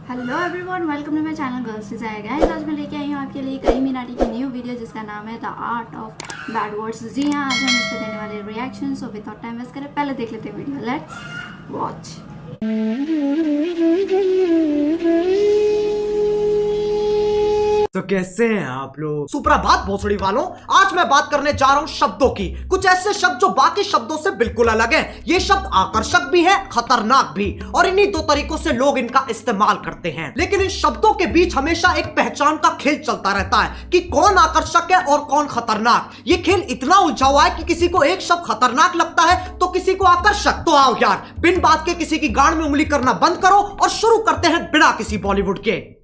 Hello everyone, welcome to my channel girls desire guys. आज मैं लेके आई हूँ आपके लिए कई मिनाटी की न्यू वीडियो जिसका नाम है the art of bad words. जी हाँ, आज हम इस पर देने वाले reaction. So without time waste करें पहले देख लेते हैं वीडियो। Let's watch. तो कैसे हैं आप लोग? सुप्रभात भोसड़ी वालों। आज मैं बात करने जा रहा हूं शब्दों की। कुछ ऐसे शब्द जो बाकी शब्दों से बिल्कुल अलग हैं। ये शब्द आकर्षक भी है, खतरनाक भी, और इन्हीं दो तरीकों से लोग इनका इस्तेमाल करते हैं। लेकिन इन शब्दों के बीच हमेशा एक पहचान का खेल चलता रहता है कि कौन आकर्षक है और कौन खतरनाक। ये खेल इतना उलझा हुआ है कि किसी को एक शब्द खतरनाक लगता है तो किसी को आकर्षक। तो आओ यार, बिन बात के किसी की गांड में उंगली करना बंद करो और शुरू करते हैं बिना किसी बॉलीवुड के।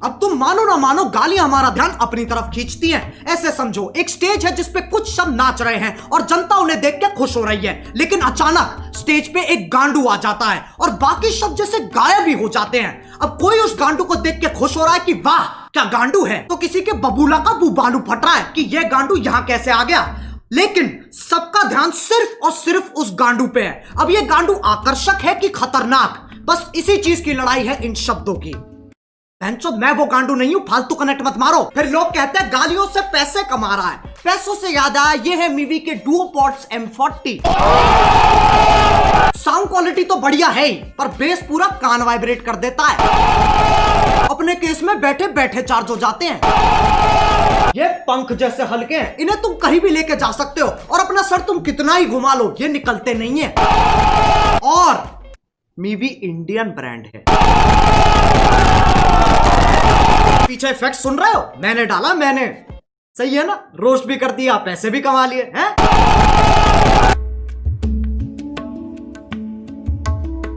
अब तुम मानो ना मानो, गालियां हमारा ध्यान अपनी तरफ खींचती हैं। ऐसे समझो, एक स्टेज है जिसपे कुछ शब्द नाच रहे हैं और जनता उन्हें देख के खुश हो रही है, लेकिन अचानक स्टेज पे एक गांडू आ जाता है और बाकी शब्द जैसे गायब ही हो जाते हैं। अब कोई उस गांडू को देख के खुश हो रहा है कि वाह क्या गांडू है, तो किसी के बबूला का बुबालू फट रहा है कि यह गांडू यहां कैसे आ गया। लेकिन सबका ध्यान सिर्फ और सिर्फ उस गांडू पे है। अब यह गांडू आकर्षक है कि खतरनाक, बस इसी चीज की लड़ाई है इन शब्दों की। मैं वो गांडू नहीं हूं, फालतू कनेक्ट मत मारो। फिर लोग कहते हैं गालियों से पैसे कमा रहा है। पैसों से याद आया, ये है मीवी के डुओपॉड्स M40। साउंड क्वालिटी तो बढ़िया है ही, पर बेस पूरा कान वाइब्रेट कर देता है। अपने केस में बैठे बैठे चार्ज हो जाते हैं। ये पंख जैसे हल्के हैं, इन्हें तुम कहीं भी लेके जा सकते हो और अपना सर तुम कितना ही घुमा लो ये निकलते नहीं है। और मीवी इंडियन ब्रांड है। पीछे इफेक्ट सुन रहे हो? मैंने डाला, मैंने। सही है ना? रोस्ट भी कर दिया, पैसे भी कमा लिए हैं।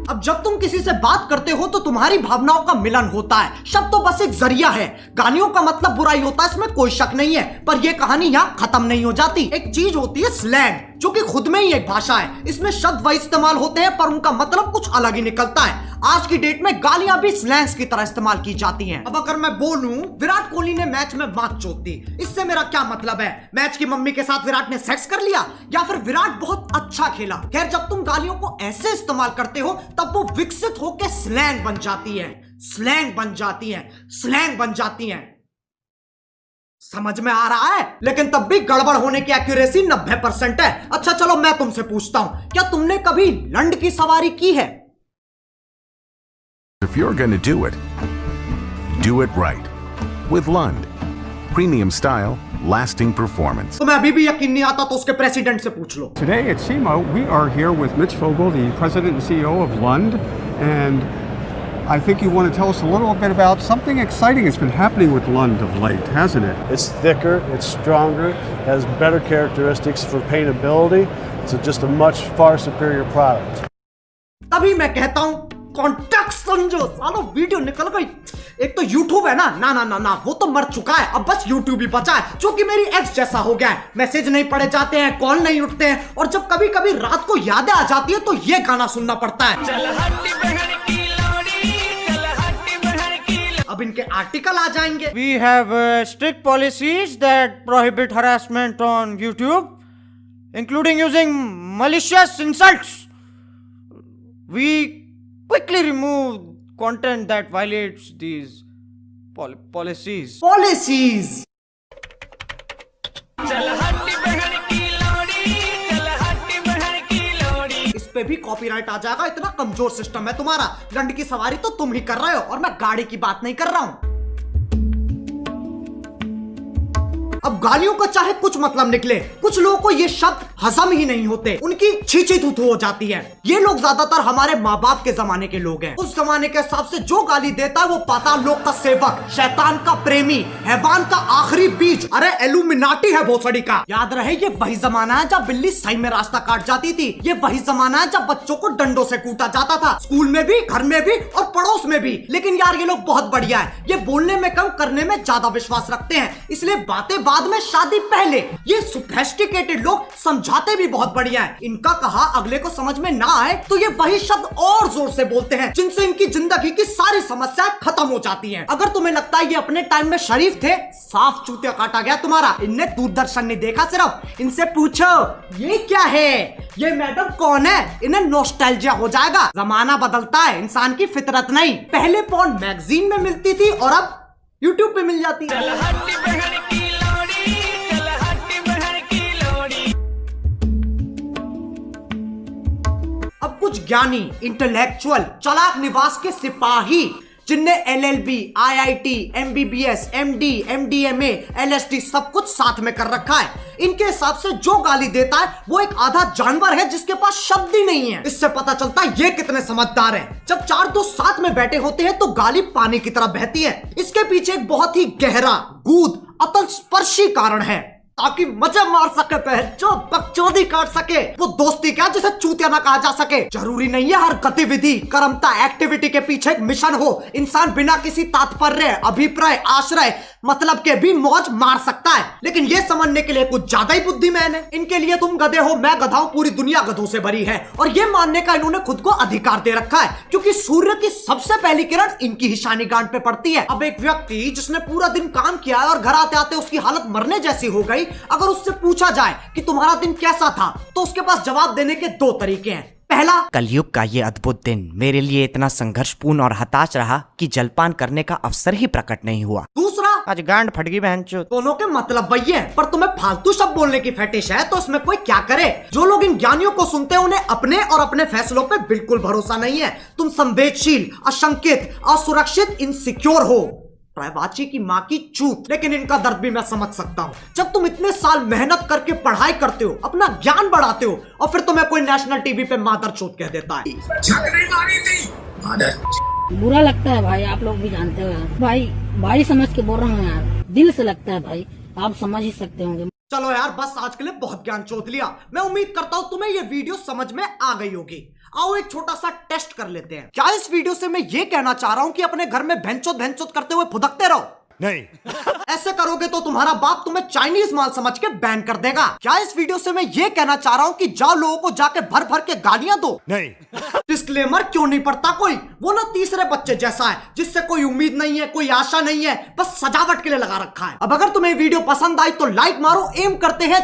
अब जब तुम किसी से बात करते हो तो तुम्हारी भावनाओं का मिलन होता है। शब्द तो बस एक जरिया है। गालियों का मतलब बुराई होता है, इसमें कोई शक नहीं है, पर यह कहानी यहां खत्म नहीं हो जाती। एक चीज होती है स्लैंग, जो कि खुद में ही एक भाषा है। इसमें शब्द वही इस्तेमाल होते हैं पर उनका मतलब कुछ अलग ही निकलता है। आज की डेट में गालियां भी स्लैंग्स की तरह इस्तेमाल की जाती हैं। अब अगर मैं बोलूं विराट कोहली ने मैच में मात चोट दी, इससे मेरा क्या मतलब है? मैच की मम्मी के साथ विराट ने सेक्स कर लिया, या फिर विराट बहुत अच्छा खेला? खैर, जब तुम गालियों को ऐसे इस्तेमाल करते हो तब वो विकसित होकर स्लैंग बन जाती है, स्लैंग बन जाती है, स्लैंग बन जाती है। समझ में आ रहा है? लेकिन तब भी गड़बड़ होने की एक्यूरेसी 90% है। अच्छा चलो, मैं तुमसे पूछता हूं, क्या तुमने कभी लंड की सवारी की है? If you're going to do it right. With Lund. Premium style, lasting performance. तो मैं अभी भी यकीन नहीं आता तो उसके प्रेसिडेंट से पूछ लो। Today at SEMA, we are here with Mitch Vogel, the president and CEO of Lund, and I think you want to tell us a little bit about something exciting that's been happening with Lund of late, hasn't it? It's thicker, it's stronger, has better characteristics for paintability. It's just a much far superior product. तभी मैं कहता हूं context समझो। सालो video निकल गई। एक तो YouTube है ना, ना ना ना ना, वो तो मर चुका है। अब बस YouTube ही बचा है, जो कि मेरी एक्स जैसा हो गया है। मैसेज नहीं पढ़े जाते हैं, कॉल नहीं उठते हैं, और जब कभी कभी रात को यादें आ जाती है तो ये गाना सुनना पड़ता है। अब इनके आर्टिकल आ जाएंगे। We have strict policies that prohibit harassment on YouTube, including using malicious insults. We quickly remove content that violates these policies. Policies. इस पे भी कॉपीराइट आ जाएगा, इतना कमजोर सिस्टम है तुम्हारा। लंड की सवारी तो तुम ही कर रहे हो और मैं गाड़ी की बात नहीं कर रहा हूं। अब गालियों का चाहे कुछ मतलब निकले, कुछ लोगों को ये शब्द हजम ही नहीं होते, उनकी छींची थूथू हो जाती है। ये लोग ज्यादातर हमारे माँ बाप के जमाने के लोग हैं। उस जमाने के हिसाब से जो गाली देता है वो पाताल लोक का सेवक, शैतान का प्रेमी, हैवान का आखिरी बीज, अरे एलुमिनाटी है भोसड़ी का। याद रहे, ये वही जमाना है जब बिल्ली सही में रास्ता काट जाती थी। ये वही जमाना है जब बच्चों को डंडों से कूटा जाता था, स्कूल में भी, घर में भी और पड़ोस में भी। लेकिन यार ये लोग बहुत बढ़िया है, ये बोलने में कम करने में ज्यादा विश्वास रखते हैं, इसलिए बातें बाद में शादी पहले। ये सोफिस्टिकेटेड लोग समझा दिखाते भी बहुत बढ़िया है। इनका कहा अगले को समझ में ना आए तो ये वही शब्द और जोर से बोलते हैं जिनसे इनकी जिंदगी की सारी समस्याएं खत्म हो जाती हैं। अगर तुम्हें लगता है ये अपने टाइम में शरीफ थे, साफ चूतिया काटा गया तुम्हारा। इनने दूरदर्शन नहीं देखा सिर्फ, इनसे पूछो ये क्या है, ये मैडम कौन है, इन्हें नॉस्टैल्जिया हो जाएगा। जमाना बदलता है, इंसान की फितरत नहीं। पहले पॉर्न मैगजीन में मिलती थी और अब यूट्यूब पे मिल जाती है। अब कुछ ज्ञानी, इंटेलेक्चुअल, चालाक निवास के सिपाही जिनने LLB, IIT, MBBS, MD, MDMA, LSD सब कुछ साथ में कर रखा है, इनके हिसाब से जो गाली देता है वो एक आधा जानवर है जिसके पास शब्द ही नहीं है। इससे पता चलता है ये कितने समझदार हैं। जब चार दोस्त साथ में बैठे होते हैं तो गाली पानी की तरह बहती है। इसके पीछे एक बहुत ही गहरा, गूढ़, अतल स्पर्शी कारण है, ताकि मजे मार सके, जो बकचोदी काट सके। वो दोस्ती क्या जिसे चूतिया ना कहा जा सके। जरूरी नहीं है हर गतिविधि, कर्मता, एक्टिविटी के पीछे एक मिशन हो। इंसान बिना किसी तात्पर्य, अभिप्राय, आश्रय, मतलब के भी मौज मार सकता है, लेकिन ये समझने के लिए कुछ ज्यादा ही बुद्धिमान है। इनके लिए तुम गधे हो, मैं गधा हूं, पूरी दुनिया गधों से भरी है। और ये मानने का इन्होंने खुद को अधिकार दे रखा है क्योंकि सूर्य की सबसे पहली किरण इनकी ही शानी गांठ पे पड़ती है। अब एक व्यक्ति जिसने पूरा दिन काम किया है और घर आते आते उसकी हालत मरने जैसी हो गई, अगर उससे पूछा जाए कि तुम्हारा दिन कैसा था, तो उसके पास जवाब देने के दो तरीके हैं। पहला, कलयुग का ये अद्भुत दिन मेरे लिए इतना संघर्षपूर्ण और हताश रहा कि जलपान करने का अवसर ही प्रकट नहीं हुआ। दूसरा, आज गांड फट गई बहनचोद। दोनों के मतलब वही है, पर तुम्हें फालतू शब्द बोलने की फेटिश है तो इसमें कोई क्या करे। जो लोग इन ज्ञानियों को सुनते हैं उन्हें अपने और अपने फैसलों पे बिल्कुल भरोसा नहीं है। तुम संवेदनशील, असंकित, असुरक्षित, इनसिक्योर हो। प्रायवाची की माँ की चूत। लेकिन इनका दर्द भी मैं समझ सकता हूँ। जब तुम इतने साल मेहनत करके पढ़ाई करते हो, अपना ज्ञान बढ़ाते हो, और फिर तुम्हें कोई नेशनल टीवी पे मादर चूत कह देता है। बुरा लगता है भाई, आप लोग भी जानते हो यार। भाई समझ के बोल रहा हूँ यार, दिल से लगता है भाई, आप समझ ही सकते होंगे। चलो यार, बस आज के लिए बहुत ज्ञान चोद लिया। मैं उम्मीद करता हूँ तुम्हें ये वीडियो समझ में आ गई होगी। आओ एक छोटा सा टेस्ट कर लेते हैं। क्या इस वीडियो से मैं ये कहना चाह रहा हूँ कि अपने घर में भैंचोद करते हुए फुदकते रहो? नहीं। ऐसे करोगे तो तुम्हारा बाप तुम्हें चाइनीज माल समझ के बैन कर देगा। क्या इस वीडियो से मैं ये कहना चाह रहा हूँ कि जाओ लोगों को जाके भर भर के गालियां दो? नहीं। डिस्क्लेमर क्यों नहीं पढ़ता कोई? वो ना तीसरे बच्चे जैसा है जिससे कोई उम्मीद नहीं है, कोई आशा नहीं है, बस सजावट के लिए लगा रखा है। अब अगर तुम्हें वीडियो पसंद आई तो लाइक मारो। एम करते हैं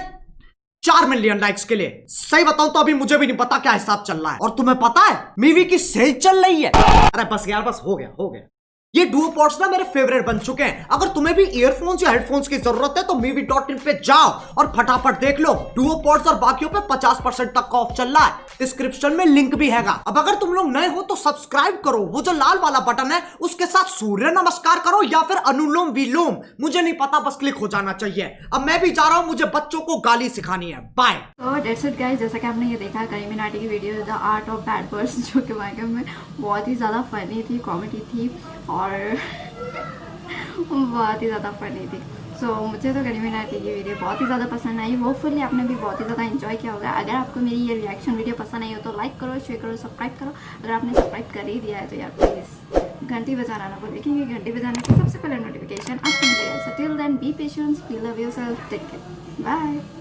4 मिलियन लाइक्स के लिए। सही बताऊं तो अभी मुझे भी नहीं पता क्या हिसाब चल रहा है। और तुम्हें पता है मीवी की सेल चल रही है। अरे बस यार, बस हो गया। ये डुओ पॉड्स ना मेरे फेवरेट बन चुके हैं। अगर तुम्हें भी ईयरफोन्स या हेडफोन्स की जरूरत है तो movie.in पे जाओ और फटाफट देख लो। डुओ पॉड्स और बाकियों पे 50% तक का ऑफ चल रहा है। डिस्क्रिप्शन में लिंक भी हैगा। अब अगर तुम लोग नए हो तो सब्सक्राइब करो, वो जो लाल वाला बटन है उसके साथ सूर्य नमस्कार करो या फिर अनुलोम विलोम, मुझे नहीं पता, बस क्लिक हो जाना चाहिए। अब मैं भी जा रहा हूँ, मुझे बच्चों को गाली सिखानी है। बाय। तो दैट्स इट गाइस, जैसा कि आपने ये देखा करीमी नाटी की video the art of bad words, जो कि वाकई में बहुत ही ज़्यादा फनी थी, कॉमेडी थी और बहुत ही ज़्यादा फनी थी। सो मुझे तो करीमी नाटी की वीडियो बहुत ही ज़्यादा पसंद आई। होपफुली आपने भी बहुत ही ज़्यादा एंजॉय किया होगा। अगर आपको मेरी ये रिएक्शन वीडियो पसंद आई हो तो लाइक करो, शेयर करो, सब्सक्राइब करो। अगर आपने सब्सक्राइब कर ही दिया है तो यार प्लीज़ घंटी बजाना ना भूलें, क्योंकि घंटी बजाने की सबसे पहले नोटिफिकेशन आपको मिलेगा। So till then be patient, we love yourself, take care, bye.